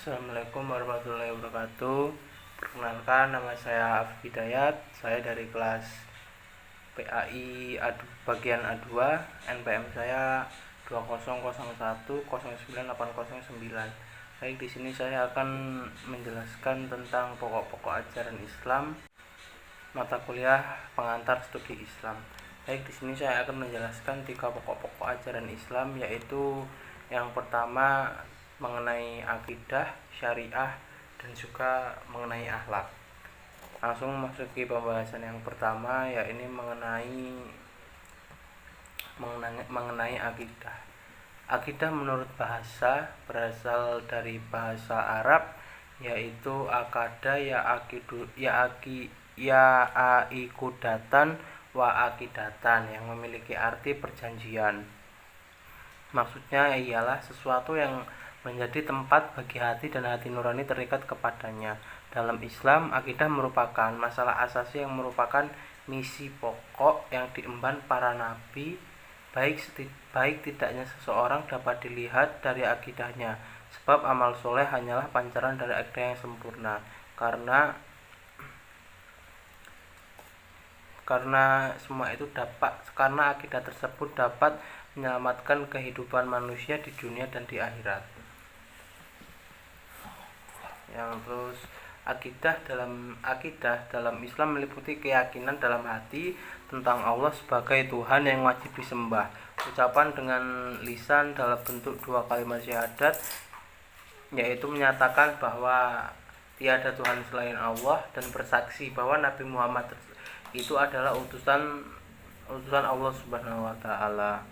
Assalamualaikum warahmatullahi wabarakatuh. Perkenalkan, nama saya Afif Hidayat. Saya dari kelas PAI bagian A2. NPM saya 2001099809. Baik, di sini saya akan menjelaskan tentang pokok-pokok ajaran Islam, mata kuliah pengantar studi Islam. Baik, di sini saya akan menjelaskan 3 pokok-pokok ajaran Islam, yaitu yang pertama mengenai akidah, syariah, dan juga mengenai akhlak. Langsung masuki pembahasan yang pertama, yaitu mengenai akidah. Akidah menurut bahasa berasal dari bahasa Arab, yaitu akada akidatan wa akidatan, yang memiliki arti perjanjian. Maksudnya ialah sesuatu yang menjadi tempat bagi hati dan hati nurani terikat kepadanya. Dalam Islam, akidah merupakan masalah asasi yang merupakan misi pokok yang diemban para nabi. Baik tidaknya seseorang dapat dilihat dari akidahnya, sebab amal soleh hanyalah pancaran dari akidah yang sempurna. Karena akidah tersebut dapat menyelamatkan kehidupan manusia di dunia dan di akhirat. Terus akidah dalam Islam meliputi keyakinan dalam hati tentang Allah sebagai Tuhan yang wajib disembah. Ucapan dengan lisan dalam bentuk 2 kalimat syahadat, yaitu menyatakan bahwa tiada Tuhan selain Allah dan bersaksi bahwa Nabi Muhammad itu adalah utusan Allah Subhanahu wa taala.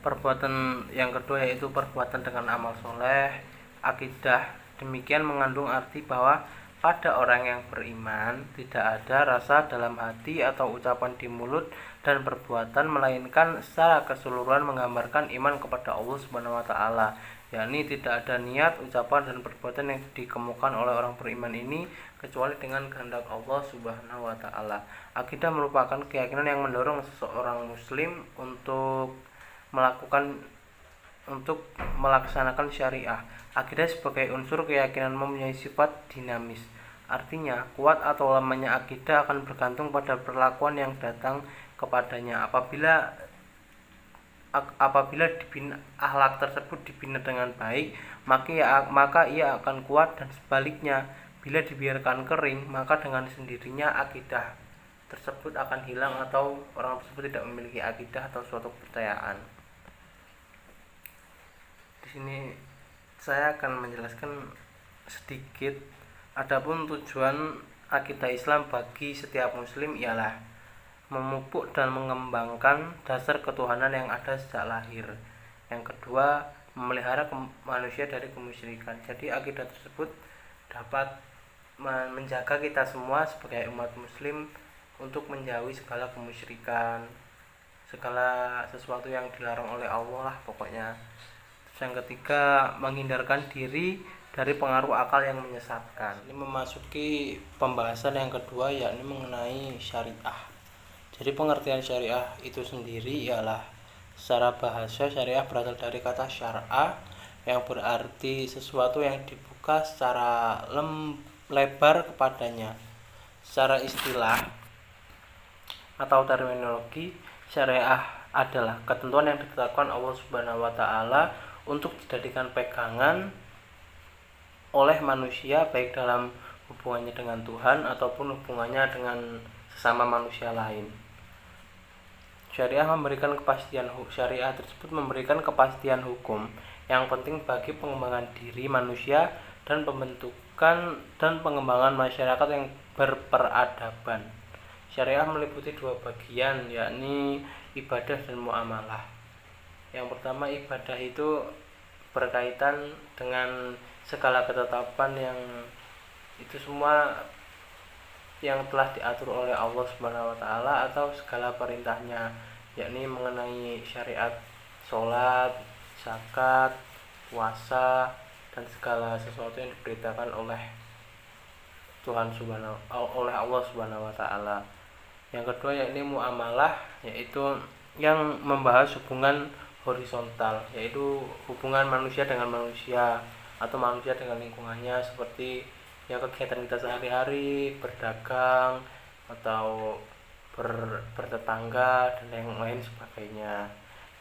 Perbuatan yang kedua yaitu perbuatan dengan amal soleh. Akidah demikian mengandung arti bahwa pada orang yang beriman tidak ada rasa dalam hati atau ucapan di mulut dan perbuatan, melainkan secara keseluruhan menggambarkan iman kepada Allah Subhanahu wa taala, yakni tidak ada niat, ucapan dan perbuatan yang dikemukakan oleh orang beriman ini kecuali dengan kehendak Allah Subhanahu wa taala. Akidah merupakan keyakinan yang mendorong seseorang muslim untuk melaksanakan syariah. Akidah sebagai unsur keyakinan mempunyai sifat dinamis. Artinya, kuat atau lemahnya akidah akan bergantung pada perlakuan yang datang kepadanya. Apabila akhlak tersebut dibina dengan baik, maka ia akan kuat, dan sebaliknya, bila dibiarkan kering, maka dengan sendirinya akidah tersebut akan hilang atau orang tersebut tidak memiliki akidah atau suatu kepercayaan. Di sini saya akan menjelaskan sedikit. Adapun tujuan akidah Islam bagi setiap muslim ialah memupuk dan mengembangkan dasar ketuhanan yang ada sejak lahir. Yang kedua, memelihara manusia dari kemusyrikan. Jadi akidah tersebut dapat menjaga kita semua sebagai umat muslim untuk menjauhi segala kemusyrikan, segala sesuatu yang dilarang oleh Allah lah pokoknya. Yang ketiga, menghindarkan diri dari pengaruh akal yang menyesatkan. Ini memasuki pembahasan yang kedua, yakni mengenai syariah. Jadi pengertian syariah itu sendiri ialah, secara bahasa syariah berasal dari kata syar'a yang berarti sesuatu yang dibuka secara lebar kepadanya. Secara istilah atau terminologi, syariah adalah ketentuan yang ditetapkan Allah Subhanahu wa taala untuk dijadikan pegangan oleh manusia, baik dalam hubungannya dengan Tuhan ataupun hubungannya dengan sesama manusia lain. Syariah tersebut memberikan kepastian hukum yang penting bagi pengembangan diri manusia dan pembentukan dan pengembangan masyarakat yang berperadaban. Syariah meliputi 2 bagian, yakni ibadah dan muamalah. Yang pertama, ibadah itu berkaitan dengan segala ketetapan yang itu semua yang telah diatur oleh Allah Subhanahu wa taala atau segala perintahnya, yakni mengenai syariat sholat, zakat, puasa, dan segala sesuatu yang diberitakan oleh Allah Subhanahu wa taala. Yang kedua yakni muamalah, yaitu yang membahas hubungan horizontal, yaitu hubungan manusia dengan manusia atau manusia dengan lingkungannya, seperti ya kegiatan kita sehari-hari, berdagang atau bertetangga dan yang lain sebagainya.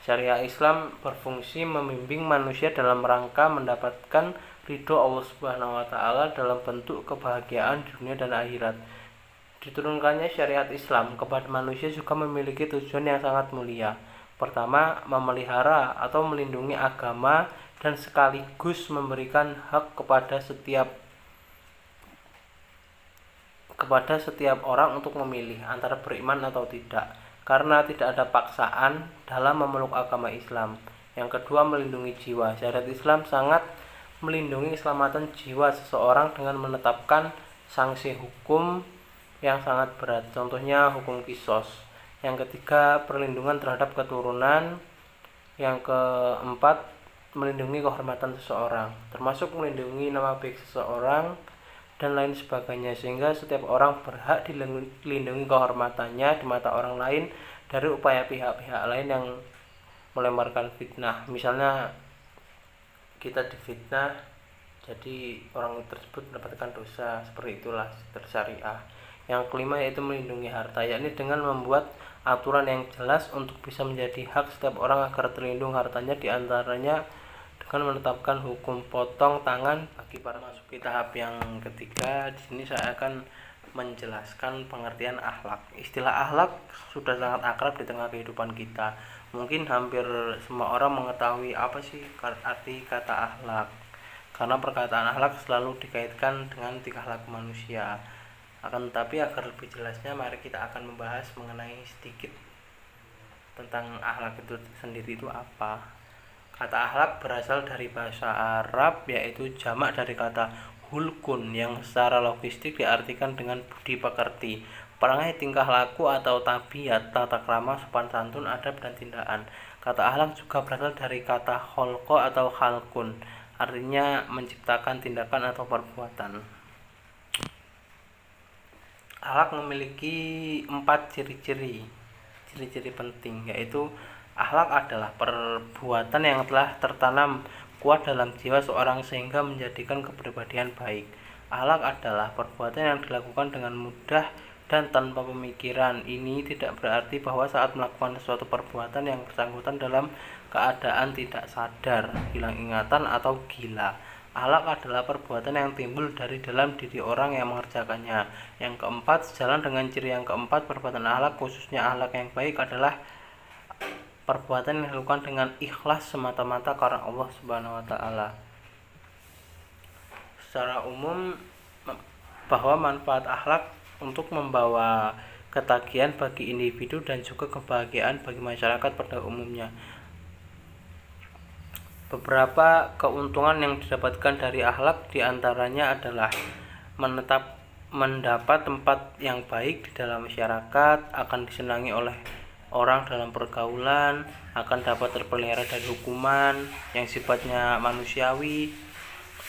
Syariat Islam berfungsi membimbing manusia dalam rangka mendapatkan ridho Allah Subhanahu wa taala dalam bentuk kebahagiaan dunia dan akhirat. Diturunkannya syariat Islam kepada manusia juga memiliki tujuan yang sangat mulia. Pertama, memelihara atau melindungi agama dan sekaligus memberikan hak kepada setiap orang untuk memilih antara beriman atau tidak, karena tidak ada paksaan dalam memeluk agama Islam. Yang kedua, melindungi jiwa. Syariat Islam sangat melindungi keselamatan jiwa seseorang dengan menetapkan sanksi hukum yang sangat berat, contohnya hukum kisos. Yang ketiga, perlindungan terhadap keturunan. Yang keempat, melindungi kehormatan seseorang, termasuk melindungi nama baik seseorang dan lain sebagainya, sehingga setiap orang berhak dilindungi kehormatannya di mata orang lain dari upaya pihak-pihak lain yang melemparkan fitnah. Misalnya kita difitnah, jadi orang tersebut mendapatkan dosa, seperti itulah syariah. Yang kelima yaitu melindungi harta, yakni dengan membuat aturan yang jelas untuk bisa menjadi hak setiap orang agar terlindung hartanya, diantaranya dengan menetapkan hukum potong tangan bagi para masuki tahap yang ketiga. Di sini saya akan menjelaskan pengertian akhlak. Istilah akhlak sudah sangat akrab di tengah kehidupan kita. Mungkin hampir semua orang mengetahui apa sih arti kata akhlak, karena perkataan akhlak selalu dikaitkan dengan tingkah laku manusia. Akan tetapi agar lebih jelasnya, mari kita akan membahas mengenai sedikit tentang akhlak itu sendiri itu apa. Kata akhlak berasal dari bahasa Arab, yaitu jamak dari kata hulkun yang secara logistik diartikan dengan budi pekerti, perangai, tingkah laku atau tabiat, tata krama, sopan santun, adab dan tindakan. Kata akhlak juga berasal dari kata kholqo atau khalkun, artinya menciptakan tindakan atau perbuatan. Akhlak memiliki 4 ciri-ciri penting, yaitu akhlak adalah perbuatan yang telah tertanam kuat dalam jiwa seorang sehingga menjadikan kepribadian baik. Akhlak adalah perbuatan yang dilakukan dengan mudah dan tanpa pemikiran. Ini tidak berarti bahwa saat melakukan suatu perbuatan yang bersangkutan dalam keadaan tidak sadar, hilang ingatan atau gila. Akhlak adalah perbuatan yang timbul dari dalam diri orang yang mengerjakannya. Yang keempat, sejalan dengan ciri yang keempat, perbuatan akhlak, khususnya akhlak yang baik, adalah perbuatan yang dilakukan dengan ikhlas semata-mata karena Allah Subhanahu wa taala. Secara umum, bahwa manfaat akhlak untuk membawa ketagihan bagi individu dan juga kebahagiaan bagi masyarakat pada umumnya. Beberapa keuntungan yang didapatkan dari akhlak diantaranya adalah mendapat tempat yang baik di dalam masyarakat, akan disenangi oleh orang dalam pergaulan, akan dapat terpelihara dari hukuman yang sifatnya manusiawi.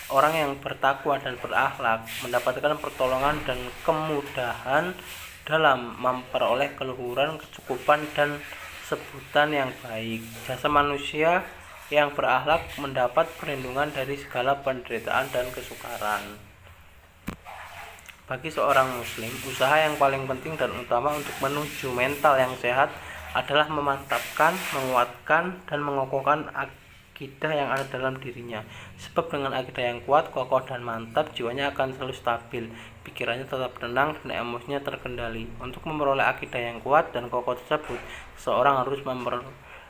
Orang yang bertakwa dan berakhlak mendapatkan pertolongan dan kemudahan dalam memperoleh keluhuran, kecukupan dan sebutan yang baik. Jasa manusia yang berakhlak mendapat perlindungan dari segala penderitaan dan kesukaran. Bagi seorang muslim, usaha yang paling penting dan utama untuk menuju mental yang sehat adalah memantapkan, menguatkan, dan mengokohkan akidah yang ada dalam dirinya. Sebab dengan akidah yang kuat, kokoh, dan mantap, jiwanya akan selalu stabil, pikirannya tetap tenang, dan emosinya terkendali. Untuk memperoleh akidah yang kuat dan kokoh tersebut, seorang harus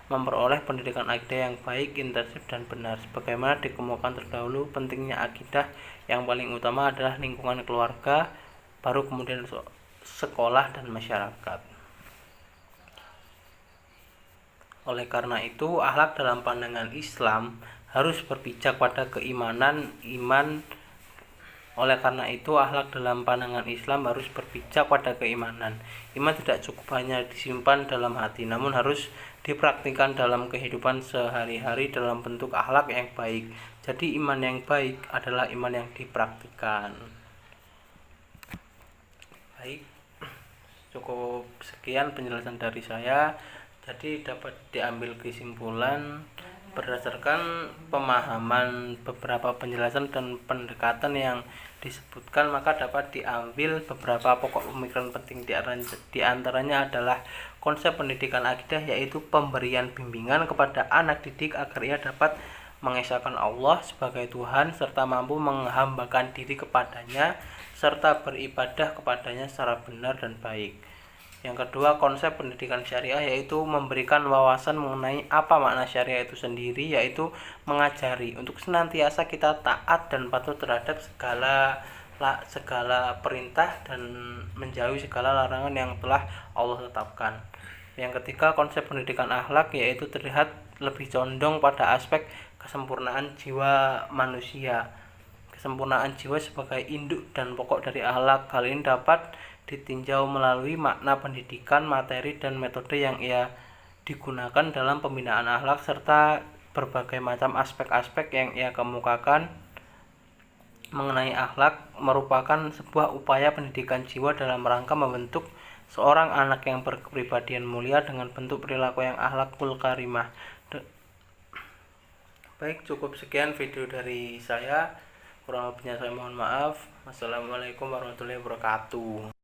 memperoleh pendidikan akidah yang baik, intensif, dan benar. Sebagaimana dikemukakan terdahulu, pentingnya akidah yang paling utama adalah lingkungan keluarga, baru kemudian sekolah dan masyarakat. Oleh karena itu, akhlak dalam pandangan Islam harus berpijak pada keimanan, iman. Oleh karena itu, akhlak dalam pandangan Islam harus berpijak pada keimanan. Iman tidak cukup hanya disimpan dalam hati, namun harus dipraktikkan dalam kehidupan sehari-hari dalam bentuk akhlak yang baik. Jadi iman yang baik adalah iman yang dipraktikkan. Baik, cukup sekian penjelasan dari saya. Jadi dapat diambil kesimpulan Berdasarkan pemahaman beberapa penjelasan dan pendekatan yang disebutkan, maka dapat diambil beberapa pokok pemikiran penting. Di antaranya adalah konsep pendidikan akidah, yaitu pemberian bimbingan kepada anak didik agar ia dapat mengesahkan Allah sebagai Tuhan serta mampu menghambakan diri kepadanya serta beribadah kepadanya secara benar dan baik. Yang kedua, konsep pendidikan syariah, yaitu memberikan wawasan mengenai apa makna syariah itu sendiri, yaitu mengajari untuk senantiasa kita taat dan patuh terhadap segala perintah dan menjauhi segala larangan yang telah Allah tetapkan. Yang ketiga, konsep pendidikan akhlak, yaitu terlihat lebih condong pada aspek kesempurnaan jiwa manusia. Kesempurnaan jiwa sebagai induk dan pokok dari akhlak. Hal ini dapat ditinjau melalui makna pendidikan, materi, dan metode yang ia digunakan dalam pembinaan akhlak serta berbagai macam aspek-aspek yang ia kemukakan mengenai akhlak merupakan sebuah upaya pendidikan jiwa dalam rangka membentuk seorang anak yang berkepribadian mulia dengan bentuk perilaku yang akhlakul karimah. Baik, cukup sekian video dari saya. Kurang lebihnya saya mohon maaf. Wassalamualaikum warahmatullahi wabarakatuh.